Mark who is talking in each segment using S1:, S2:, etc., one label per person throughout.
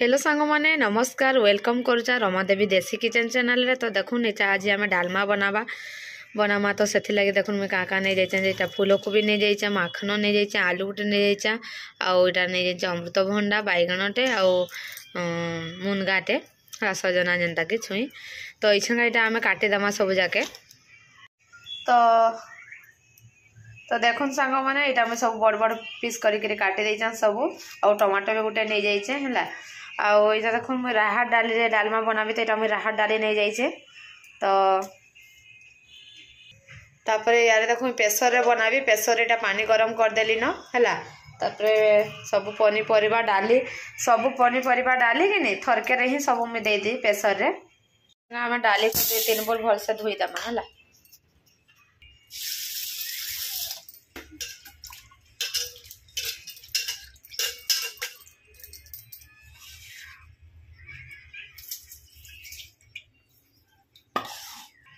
S1: Hello सांग माने नमस्कार वेलकम करुचा रमादेवी देसी किचन चैनल रे। तो देखुन एटा आज आम डालमा बनामा तो से लगे देखुन मुझे क्या नहीं जाइए फूलकोबी नहीं जाइए माखन नहीं जाइए आलू गोटे नहीं जाइए आटा नहीं जाइए अमृतभंडा बैगणटे आ मुनगाटे सजना जेनटा कि छुई तो ये आम काटिदेमा सब जाके तो तो देखुन सांग मैंने यहाँ सब बड़ बड़ पीस करके काटी देछन सब आ टमाटो भी गोटे नहीं जाइए है आईटा देख मुझे राहर डाली डालमा बनाबी तो यहाँ मुझे राहर डाली नहीं जाइए तो तापर यार देख प्रेसर रे बनाबी प्रेसर रे पानी गरम करदेली न है तापर सब पनीपरिया डाली सब पनीपरिया डाली कि नहीं थरके ही सब मुझे देदी प्रेसर रे आम डाली को 2-3 बोल भलसे धोईदेमा है।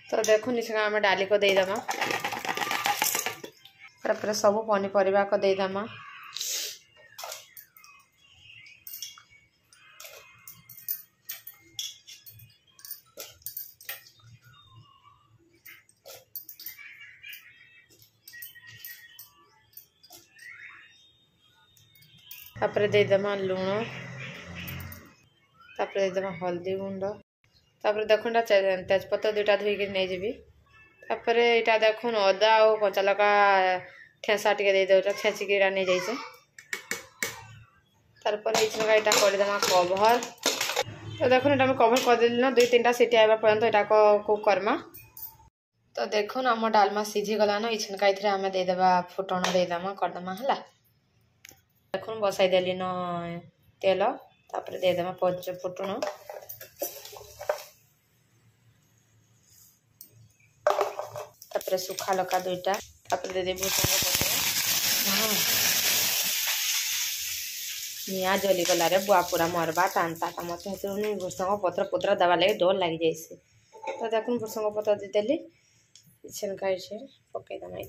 S1: तो देखो निश्चय आम डाली को देदेमा तापर सब पनीपरिया को देदेमा तापर देदेमा लुण तापर देदेमा हल्दी गुंड तापर देखुन तेजपत्ता 2टा धोईक नहीं जी तापर यहाँ देखुन अदा और कंचा लका ठेसा टे दे दे छेचिक नहीं जाइए तारपर यहाँ करदेमा कभर तो देखुन यहाँ कभर करदेली ना 2-3टा सीटी आवा पर्यंत यहाँ कुक करमा तो देखुन आम डालमा सीझी गलान इछनका इथे आम देदेबा फुटण देदेमा करदेमा है देखुन बसाई देली न तेल तापर देदेमा फुटण तापर सुखा लका 2टा तापर दे भूसंग पत्र निया जली गला रे बुआ पूरा मरबा टानता मत भूसंग पत्र पुत्र दबा लगे डर लग जाइए तो देखुन भूसंग पत्र देदेली छेनका पकईदेमा ये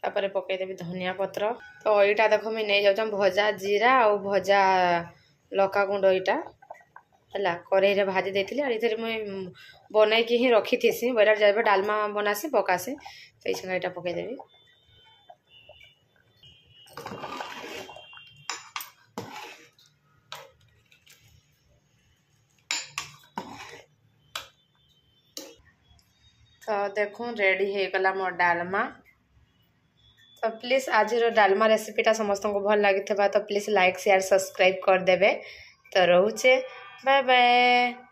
S1: तापर पकईदेवी धनिया पत्र तो यहाँ देख मुझे नहीं जाऊँ भजा जीरा और भजा लका गुंड यहाँ है कड़े भाजी देती ये मुझे बनईकी ही रखी थी बैरा जब डालमा बनासी पकासी तो ये यहाँ पकईदेवी तो देखो रेडी हो गला मोर डालमा तो प्लीज आज डालमा रेसिपीटा समस्त को भल लगी तो प्लीज लाइक शेयर सब्सक्राइब करदेवे तो रोचे बाय बाय।